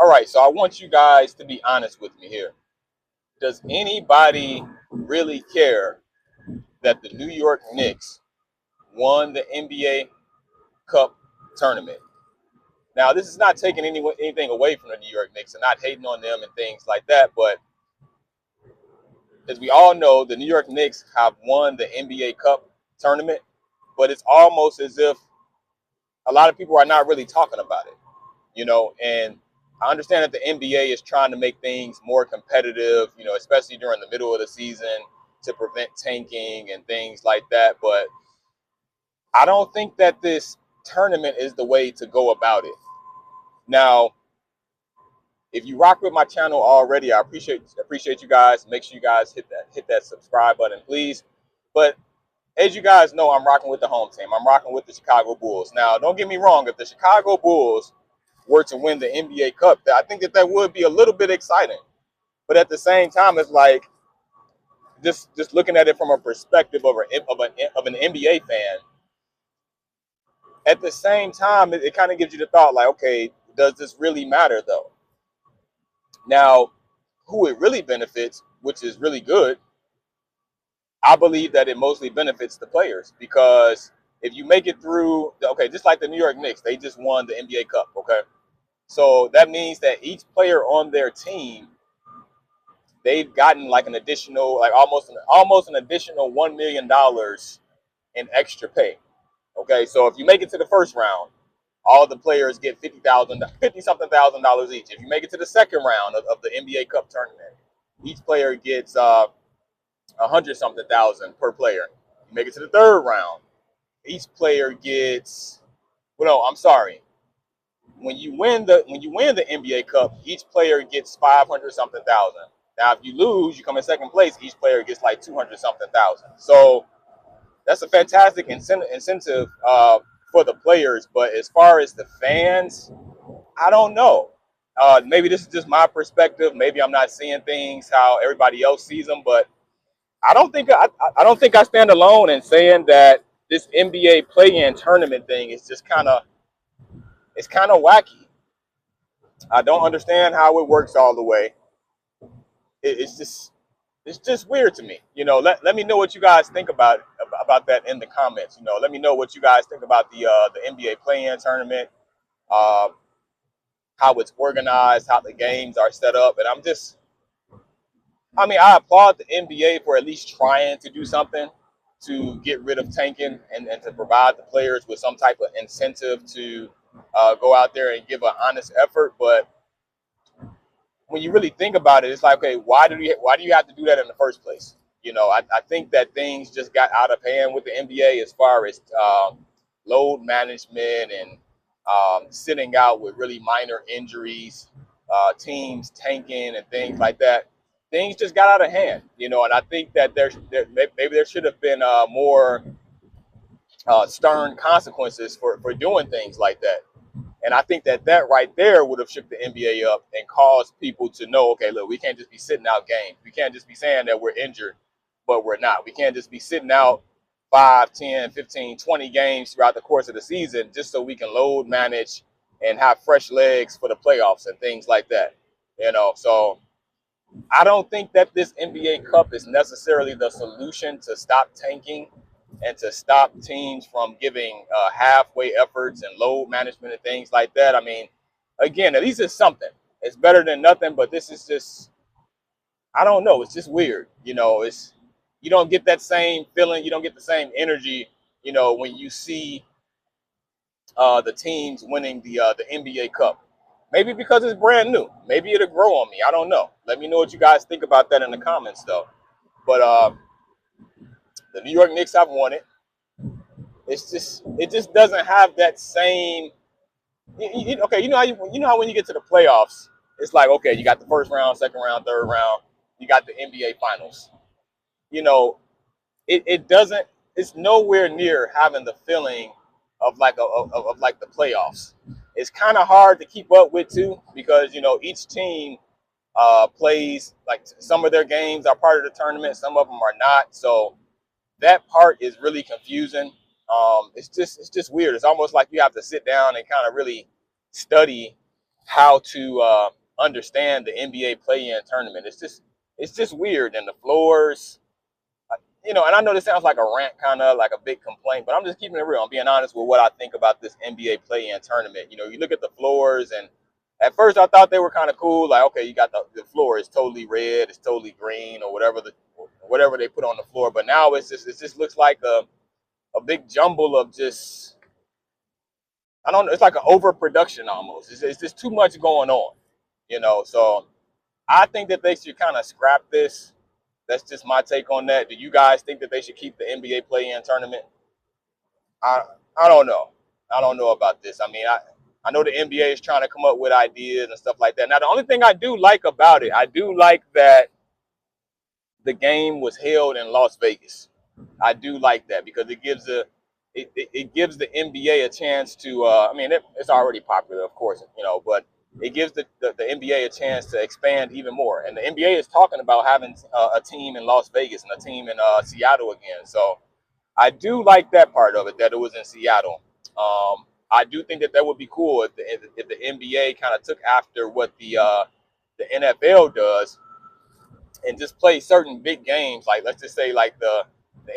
All right, so I want you guys to be honest with me here. Does anybody really care that the New York Knicks won the NBA Cup tournament? Now, this is not taking anything away from the New York Knicks and not hating on them and things like that, but as we all know, the New York Knicks have won the NBA Cup tournament, but it's almost as if a lot of people are not really talking about it, and I understand that the NBA is trying to make things more competitive, especially during the middle of the season to prevent tanking and things like that. But I don't think that this tournament is the way to go about it. Now, if you rock with my channel already, I appreciate you guys. Make sure you guys hit that subscribe button, please. But as you guys know, I'm rocking with the home team. I'm rocking with the Chicago Bulls. Now, don't get me wrong. If the Chicago Bulls were to win the NBA Cup, I think that would be a little bit exciting. But at the same time, it's like just looking at it from a perspective of an NBA fan. At the same time, it kind of gives you the thought, like, okay, does this really matter though? Now, who it really benefits, which is really good, I believe that it mostly benefits the players because if you make it through, okay, just like the New York Knicks, they just won the NBA Cup, okay? So that means that each player on their team, they've gotten like an additional, like almost an additional $1 million in extra pay. Okay, so if you make it to the first round, all the players get 50 something $1,000 each. If you make it to the second round of the NBA Cup tournament, each player gets 100 something thousand per player. You make it to the third round, each player gets, well, no, I'm sorry. When you win the NBA Cup, each player gets 500 something thousand. Now, if you lose, you come in second place. Each player gets like 200 something thousand. So that's a fantastic incentive for the players. But as far as the fans, I don't know. Maybe this is just my perspective. Maybe I'm not seeing things how everybody else sees them. But I don't think I stand alone in saying that this NBA play-in tournament thing is just kind of wacky. I don't understand how it works all the way. It's just weird to me. Let me know what you guys think about that in the comments. Let me know what you guys think about the NBA play-in tournament, uh, how it's organized, how the games are set up, and I applaud the NBA for at least trying to do something to get rid of tanking and to provide the players with some type of incentive to go out there and give an honest effort, but when you really think about it, it's like, okay, why do you have to do that in the first place? I think that things just got out of hand with the NBA as far as load management and sitting out with really minor injuries, teams tanking and things like that. Things just got out of hand, and I think that maybe there should have been more stern consequences for doing things like that. And I think that right there would have shook the NBA up and caused people to know, okay, look, we can't just be sitting out games. We can't just be saying that we're injured, but we're not. We can't just be sitting out 5, 10, 15, 20 games throughout the course of the season just so we can load manage and have fresh legs for the playoffs and things like that. So I don't think that this NBA Cup is necessarily the solution to stop tanking and to stop teams from giving halfway efforts and load management and things like that. I mean, again, at least it's something. It's better than nothing, but this is just, I don't know. It's just weird. You don't get that same feeling. You don't get the same energy, when you see the teams winning the NBA Cup. Maybe because it's brand new. Maybe it'll grow on me. I don't know. Let me know what you guys think about that in the comments, though. But the New York Knicks have won it. It just doesn't have that same. Okay, you know how when you get to the playoffs, it's like, okay, you got the first round, second round, third round, you got the NBA Finals. You know, it doesn't. It's nowhere near having the feeling of like the playoffs. It's kind of hard to keep up with too because each team plays, like, some of their games are part of the tournament, some of them are not. So that part is really confusing. It's just weird. It's almost like you have to sit down and kind of really study how to understand the NBA play-in tournament. It's just weird, and the floors. And I know this sounds like a rant, kind of like a big complaint, but I'm just keeping it real. I'm being honest with what I think about this NBA play-in tournament. You look at the floors, and at first I thought they were kind of cool. Like, okay, you got the floor is totally red, it's totally green, or whatever they put on the floor. But now it just looks like a big jumble of just, I don't know. It's like an overproduction almost. It's just too much going on. So I think that they should kind of scrap this. That's just my take on that. Do you guys think that they should keep the NBA play-in tournament? I I don't know. I don't know about this. I mean, I know the NBA is trying to come up with ideas and stuff like that. Now, the only thing I do like about it, I do like that the game was held in Las Vegas. I do like that because it gives the NBA a chance to. I mean, it's already popular, of course, but it gives the NBA a chance to expand even more. And the NBA is talking about having a team in Las Vegas and a team in Seattle again. So I do like that part of it, that it was in Seattle. I do think that would be cool if the NBA kind of took after what the NFL does and just play certain big games, like let's just say like the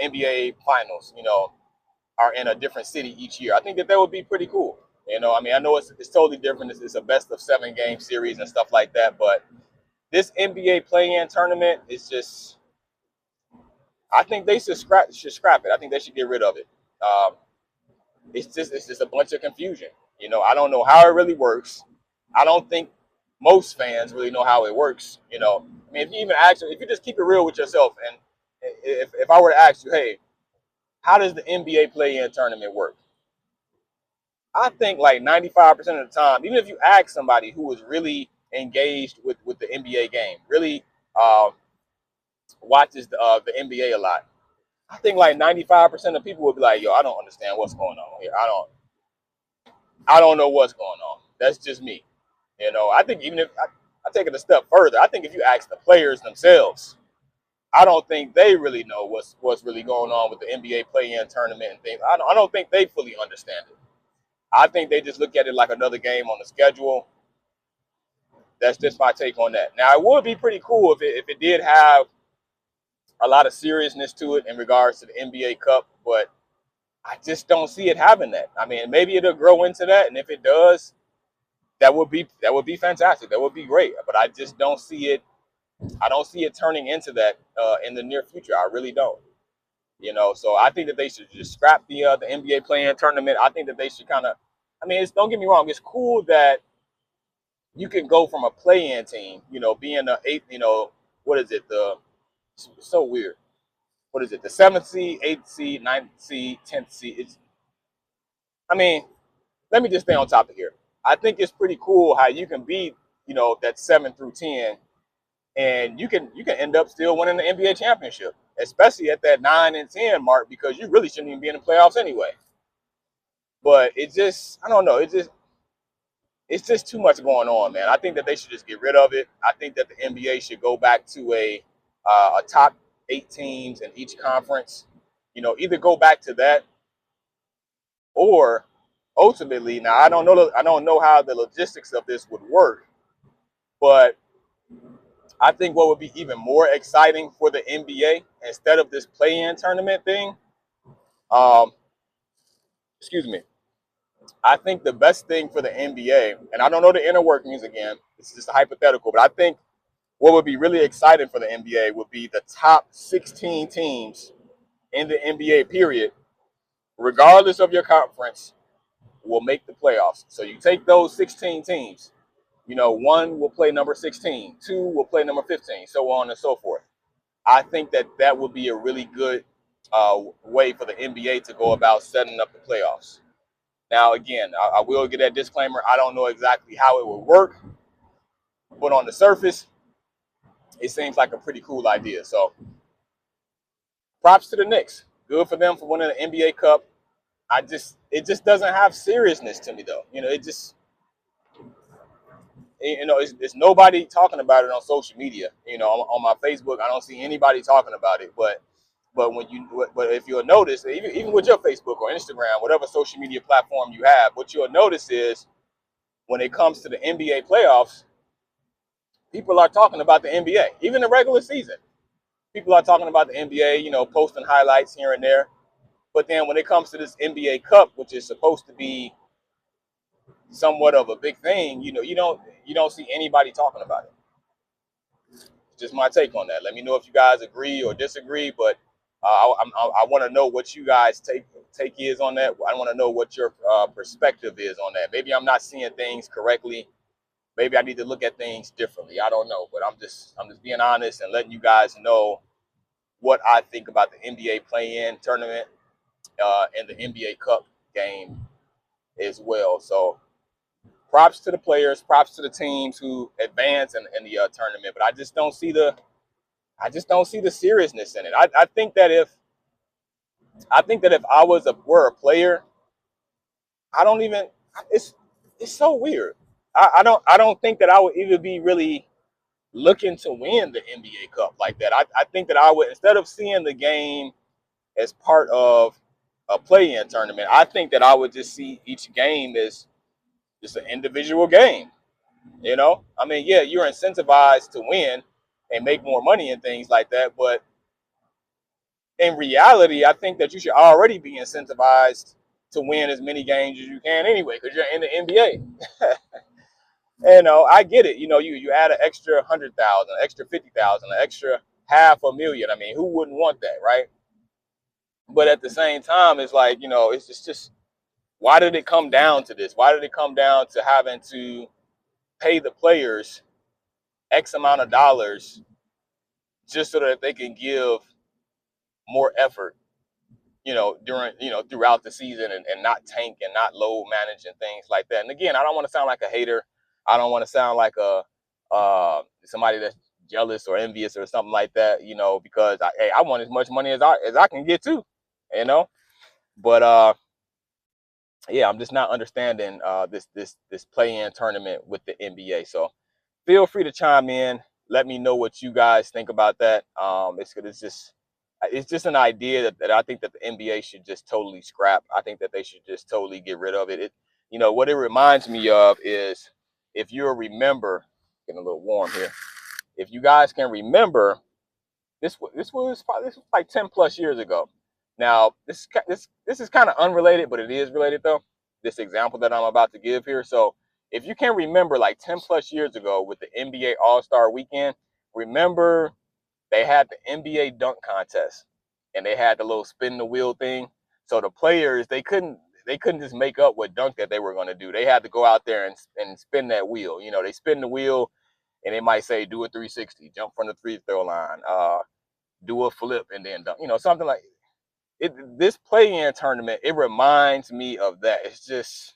NBA finals, are in a different city each year. I think that would be pretty cool. I mean, I know it's totally different. It's a best of 7 game series and stuff like that, but this NBA play-in tournament is just, I think they should scrap it. I think they should get rid of it. Um, it's just a bunch of confusion. I don't know how it really works. I don't think most fans really know how it works. I mean, if you just keep it real with yourself, and if I were to ask you, hey, how does the NBA play-in tournament work? I think like 95% of the time, even if you ask somebody who is really engaged with the NBA game, really uh, watches the NBA a lot, I think like 95% of people would be like, yo, I don't understand what's going on here. I don't know what's going on. That's just me. I think even if I take it a step further, I think if you ask the players themselves, I don't think they really know what's really going on with the NBA play-in tournament and things. I don't think they fully understand it. I think they just look at it like another game on the schedule. That's just my take on that. Now, it would be pretty cool if it did have a lot of seriousness to it in regards to the NBA Cup, but I just don't see it having that. I mean, maybe it'll grow into that, and if it does, that would be fantastic. That would be great. But I just don't see it. I don't see it turning into that in the near future. I really don't. So I think that they should just scrap the NBA play-in tournament. I think that they should kind of. I mean, don't get me wrong. It's cool that you can go from a play-in team, being the eighth. What is it? It's so weird. What is it? The seventh seed, eighth seed, ninth seed, 10th seed. I mean, let me just stay on topic here. I think it's pretty cool how you can be, that 7 through 10, and you can end up still winning the NBA championship, especially at that 9 and 10 mark, because you really shouldn't even be in the playoffs anyway. But I don't know. It's just too much going on, man. I think that they should just get rid of it. I think that the NBA should go back to a top 8 teams in each conference. Either go back to that, or ultimately, now I don't know how the logistics of this would work, but I think what would be even more exciting for the NBA, instead of this play-in tournament thing, um, excuse me, I think the best thing for the NBA, and I don't know the inner workings again, this is just a hypothetical, but I think what would be really exciting for the NBA would be the top 16 teams in the NBA period, regardless of your conference, will make the playoffs. So you take those 16 teams, one will play number 16, two will play number 15, so on and so forth. I think that would be a really good way for the NBA to go about setting up the playoffs. Now, again, I will get that disclaimer. I don't know exactly how it would work, but on the surface, it seems like a pretty cool idea. So, props to the Knicks. Good for them for winning the NBA Cup. It just doesn't have seriousness to me though. It's nobody talking about it on social media. On my Facebook, I don't see anybody talking about it. But if you'll notice, even with your Facebook or Instagram, whatever social media platform you have, what you'll notice is when it comes to the NBA playoffs, people are talking about the NBA, even the regular season. People are talking about the NBA, posting highlights here and there. But then when it comes to this NBA Cup, which is supposed to be somewhat of a big thing, you don't see anybody talking about it. Just my take on that. Let me know if you guys agree or disagree. But I want to know what you guys take is on that. I want to know what your perspective is on that. Maybe I'm not seeing things correctly. Maybe I need to look at things differently. I don't know, but I'm just being honest and letting you guys know what I think about the NBA play-in tournament and the NBA Cup game as well. So props to the players, props to the teams who advance in the tournament. But I just don't see the seriousness in it. I think that if I were a player, I don't even. It's so weird. I don't think that I would even be really looking to win the NBA Cup like that. I think that I would, instead of seeing the game as part of a play-in tournament, I think that I would just see each game as just an individual game. I mean, yeah, you're incentivized to win and make more money and things like that, but in reality, I think that you should already be incentivized to win as many games as you can anyway, because you're in the NBA. I get it. You add an extra 100,000, an extra 50,000, an extra half a million. I mean, who wouldn't want that, right? But at the same time, it's like, it's just why did it come down to this? Why did it come down to having to pay the players X amount of dollars just so that they can give more effort, during, throughout the season, and not tank and not load manage and things like that. And again, I don't want to sound like a hater. I don't want to sound like somebody that's jealous or envious or something like that, because I want as much money as I can get too, you know. But yeah, I'm just not understanding this play-in tournament with the NBA. So feel free to chime in. Let me know what you guys think about that. It's just an idea that I think that the NBA should just totally scrap. I think that they should just totally get rid of it. What it reminds me of is, if you remember, getting a little warm here. If you guys can remember, this was like 10+ years ago. Now this is kind of unrelated, but it is related though. This example that I'm about to give here. So if you can remember, like 10+ years ago with the NBA All-Star Weekend, remember they had the NBA dunk contest, and they had the little spin the wheel thing. So the players, they couldn't just make up what dunk that they were going to do. They had to go out there and spin that wheel. They spin the wheel, and they might say do a 360, jump from the free throw line, do a flip, and then dunk. Something like it. This play-in tournament, it reminds me of that. It's just,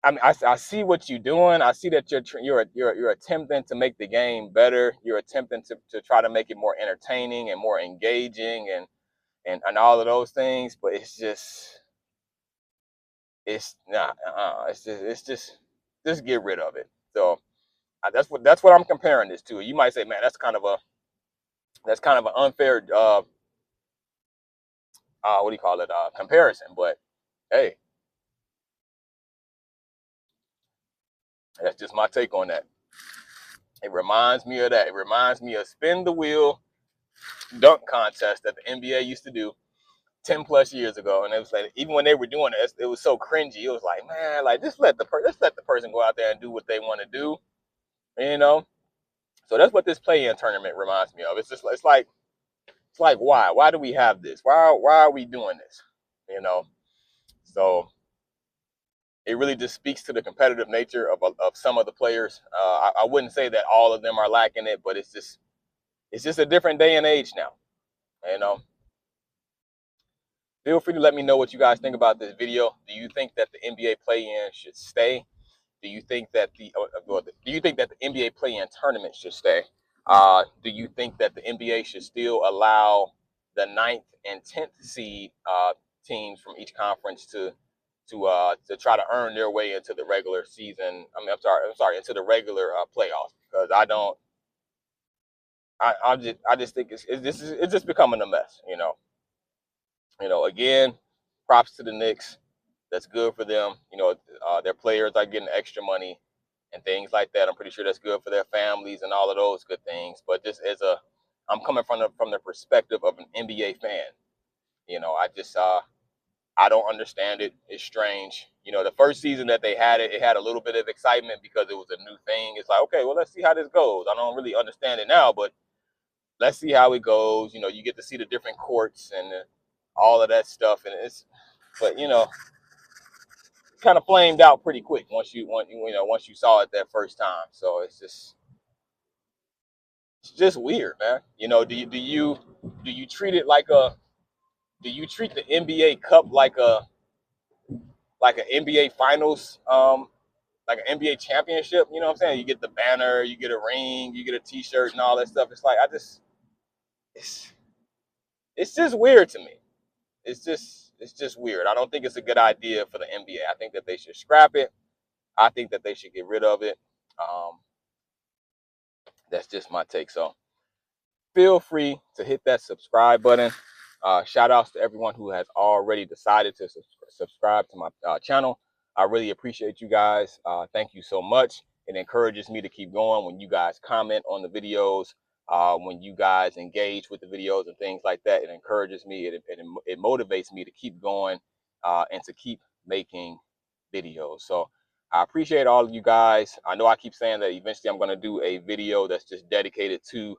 I mean, I see what you're doing. I see that you're attempting to make the game better. You're attempting to try to make it more entertaining and more engaging, and all of those things. But it's not. Just get rid of it. So that's what I'm comparing this to. You might say, man, that's kind of an unfair what do you call it, comparison. But hey, that's just my take on that. It reminds me of that. It reminds me of spin the wheel dunk contest that the NBA used to do 10+ years ago. And it was like, even when they were doing it, it was so cringy. It was like, man, like just let the person go out there and do what they want to do, you know. So that's what this play-in tournament reminds me of. It's like why do we have this? Why are we doing this? You know. So it really just speaks to the competitive nature of some of the players. I wouldn't say that all of them are lacking it, but it's just a different day and age now. You know. Feel free to let me know what you guys think about this video. Do you think that the NBA play-in should stay? Do you think that the NBA play-in tournament should stay? Do you think that the NBA should still allow the ninth and 10th seed teams from each conference to try to earn their way into the regular season? I'm sorry, into the regular playoffs? Because I just think it's just becoming a mess. Again, props to the Knicks. That's good for them. Their players are getting extra money and things like that. I'm pretty sure that's good for their families and all of those good things. But just I'm coming from the perspective of an NBA fan. I don't understand it. It's strange. The first season that they had it had a little bit of excitement because it was a new thing. It's like, okay, well, let's see how this goes. I don't really understand it now, but let's see how it goes. You get to see the different courts and all of that stuff, and but kind of flamed out pretty quick once you saw it that first time. So it's just weird, man. Do you treat it like a do you treat the NBA Cup like an NBA Finals, like an NBA championship? You know what I'm saying? You get the banner, you get a ring, you get a T-shirt, and all that stuff. It's like it's it's just weird to me. It's just weird. I don't think it's a good idea for the NBA. I think that they should scrap it. I think that they should get rid of it. Um, that's just my take. So feel free to hit that subscribe button. Shout outs to everyone who has already decided to subscribe to my channel. I really appreciate you guys. Thank you so much. It encourages me to keep going when you guys comment on the videos, when you guys engage with the videos and things like that. It encourages me. It motivates me to keep going and to keep making videos. So I appreciate all of you guys. I know I keep saying that eventually I'm going to do a video that's just dedicated to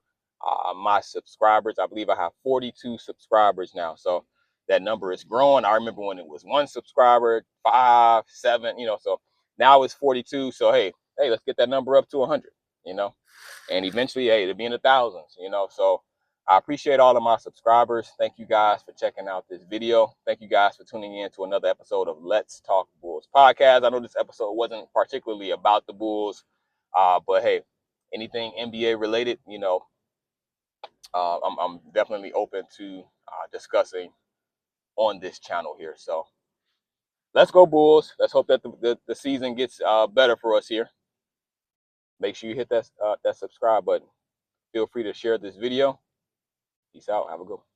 my subscribers. I believe I have 42 subscribers now. So that number is growing. I remember when it was 1 subscriber, 5, 7, so now it's 42. So, hey, let's get that number up to 100, and eventually, hey, it'll be in the thousands, So I appreciate all of my subscribers. Thank you guys for checking out this video. Thank you guys for tuning in to another episode of Let's Talk Bulls podcast. I know this episode wasn't particularly about the Bulls, but hey, anything NBA related, I'm definitely open to discussing on this channel here. So let's go Bulls. Let's hope that the season gets better for us here. Make sure you hit that subscribe button. Feel free to share this video. Peace out. Have a good one.